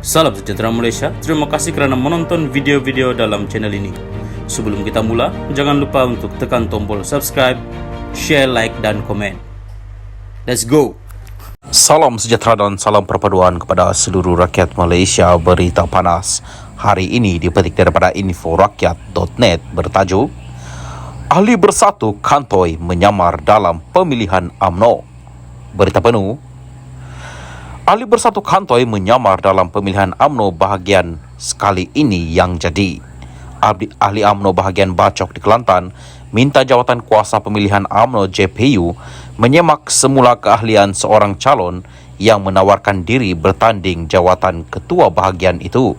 Salam sejahtera Malaysia, terima kasih kerana menonton video-video dalam channel ini. Sebelum kita mula, jangan lupa untuk tekan tombol subscribe, share, like dan komen. Let's go! Salam sejahtera dan salam perpaduan kepada seluruh rakyat Malaysia. Berita panas hari ini dipetik daripada inforakyat.net bertajuk Ahli Bersatu Kantoi menyamar dalam pemilihan UMNO. Berita penuh, Ahli Bersatu Kantoi menyamar dalam pemilihan UMNO bahagian sekali ini yang jadi. Ahli UMNO bahagian Bachok di Kelantan minta jawatan kuasa pemilihan UMNO JPU menyemak semula keahlian seorang calon yang menawarkan diri bertanding jawatan ketua bahagian itu.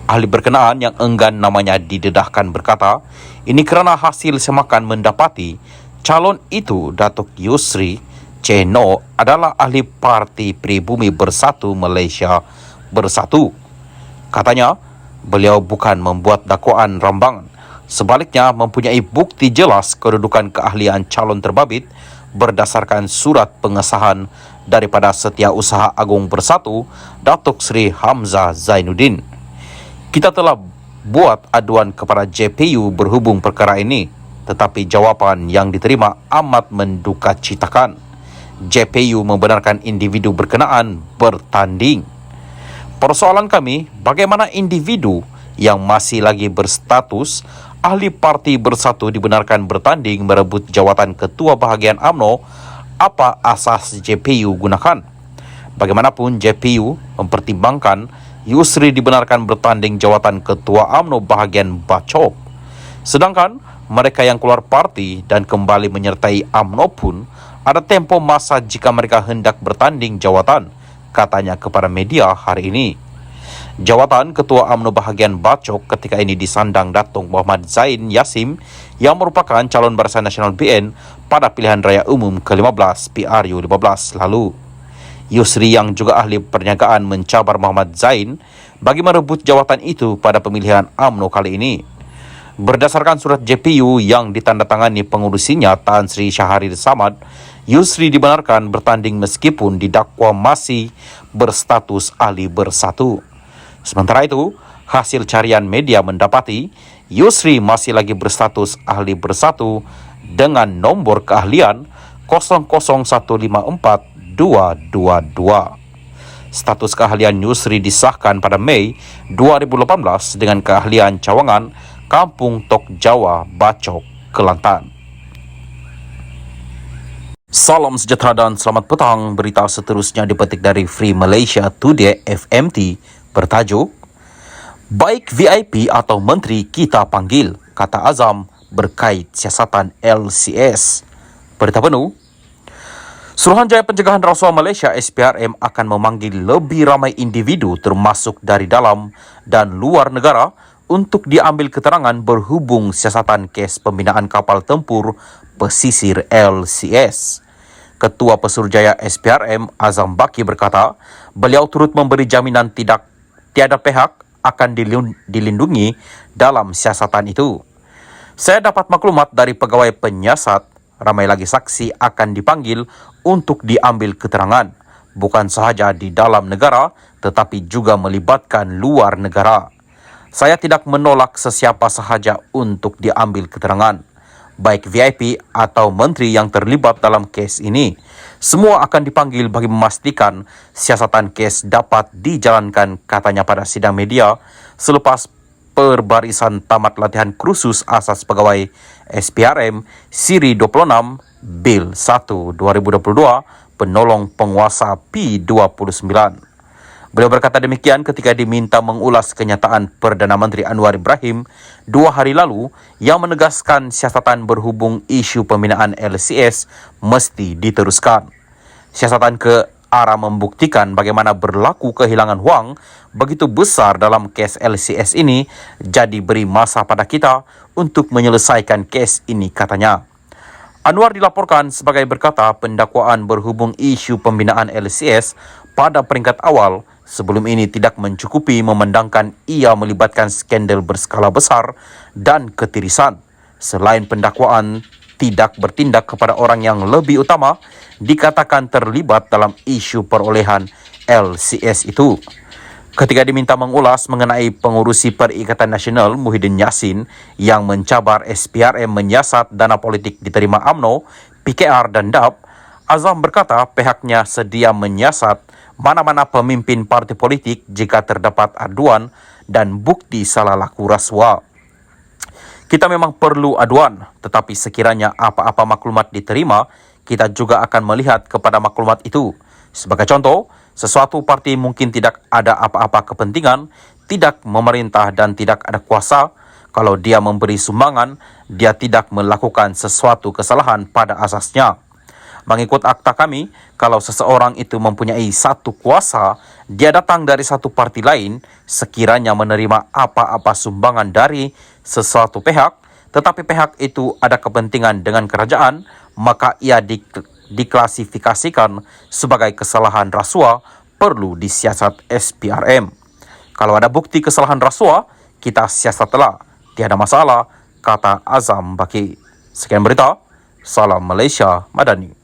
Ahli berkenaan yang enggan namanya didedahkan berkata, ini kerana hasil semakan mendapati calon itu Datuk Yusri Ceno adalah ahli Parti Pribumi Bersatu Malaysia Bersatu. Katanya, beliau bukan membuat dakwaan rambangan. Sebaliknya, mempunyai bukti jelas kedudukan keahlian calon terbabit berdasarkan surat pengesahan daripada Setiausaha Agung Bersatu, Datuk Seri Hamzah Zainuddin. Kita telah buat aduan kepada JPU berhubung perkara ini, tetapi jawapan yang diterima amat mendukacitakan. JPU membenarkan individu berkenaan bertanding. Persoalan kami, bagaimana individu yang masih lagi berstatus ahli Parti Bersatu dibenarkan bertanding merebut jawatan ketua bahagian UMNO? Apa asas JPU gunakan? Bagaimanapun JPU mempertimbangkan Yusri dibenarkan bertanding jawatan ketua UMNO bahagian Bachok. Sedangkan mereka yang keluar parti dan kembali menyertai UMNO pun ada tempoh masa jika mereka hendak bertanding jawatan, katanya kepada media hari ini. Jawatan Ketua UMNO bahagian Bachok ketika ini disandang Datuk Muhammad Zain Yasim yang merupakan calon Barisan Nasional BN pada pilihan raya umum ke-15 PRU 15 lalu. Yusri yang juga ahli perniagaan mencabar Muhammad Zain bagi merebut jawatan itu pada pemilihan UMNO kali ini. Berdasarkan surat JPU yang ditandatangani pengurusinya Tan Sri Shahrir Samad, Yusri dibenarkan bertanding meskipun didakwa masih berstatus ahli bersatu. Sementara itu, hasil carian media mendapati Yusri masih lagi berstatus ahli bersatu dengan nombor keahlian 00154-222. Status keahlian Yusri disahkan pada Mei 2018 dengan keahlian cawangan Kampung Tok Jawa, Bachok, Kelantan. Salam sejahtera dan selamat petang. Berita seterusnya dipetik dari Free Malaysia Today FMT bertajuk Baik VIP atau Menteri kita panggil, kata Azam berkait siasatan LCS. Berita penuh, Suruhanjaya Pencegahan Rasuah Malaysia SPRM akan memanggil lebih ramai individu termasuk dari dalam dan luar negara untuk diambil keterangan berhubung siasatan kes pembinaan kapal tempur pesisir LCS. Ketua Pesuruhjaya SPRM Azam Baki berkata, beliau turut memberi jaminan tiada pihak akan dilindungi dalam siasatan itu. Saya dapat maklumat dari pegawai penyiasat, ramai lagi saksi akan dipanggil untuk diambil keterangan, bukan sahaja di dalam negara tetapi juga melibatkan luar negara. Saya tidak menolak sesiapa sahaja untuk diambil keterangan, baik VIP atau menteri yang terlibat dalam kes ini. Semua akan dipanggil bagi memastikan siasatan kes dapat dijalankan, katanya pada sidang media selepas perbarisan tamat latihan kursus asas pegawai SPRM Siri 26 Bil 1 2022 penolong penguasa P29. Beliau berkata demikian ketika diminta mengulas kenyataan Perdana Menteri Anwar Ibrahim 2 hari lalu yang menegaskan siasatan berhubung isu pembinaan LCS mesti diteruskan. Siasatan ke arah membuktikan bagaimana berlaku kehilangan wang begitu besar dalam kes LCS ini jadi beri masa pada kita untuk menyelesaikan kes ini, katanya. Anwar dilaporkan sebagai berkata pendakwaan berhubung isu pembinaan LCS pada peringkat awal sebelum ini tidak mencukupi memandangkan ia melibatkan skandal berskala besar dan ketirisan. Selain pendakwaan tidak bertindak kepada orang yang lebih utama dikatakan terlibat dalam isu perolehan LCS itu. Ketika diminta mengulas mengenai pengurusi Perikatan Nasional Muhyiddin Yassin yang mencabar SPRM menyiasat dana politik diterima UMNO, PKR dan DAP, Azam berkata pihaknya sedia menyiasat mana-mana pemimpin parti politik jika terdapat aduan dan bukti salah laku rasuah. Kita memang perlu aduan, tetapi sekiranya apa-apa maklumat diterima, kita juga akan melihat kepada maklumat itu. Sebagai contoh, sesuatu parti mungkin tidak ada apa-apa kepentingan, tidak memerintah dan tidak ada kuasa. Kalau dia memberi sumbangan, dia tidak melakukan sesuatu kesalahan pada asasnya. Mengikut akta kami, kalau seseorang itu mempunyai satu kuasa, dia datang dari satu parti lain, sekiranya menerima apa-apa sumbangan dari sesuatu pihak, tetapi pihak itu ada kepentingan dengan kerajaan, maka ia diklasifikasikan sebagai kesalahan rasuah perlu disiasat SPRM. Kalau ada bukti kesalahan rasuah, kita siasatlah. Tiada masalah, kata Azam Baki. Sekian berita. Salam Malaysia Madani.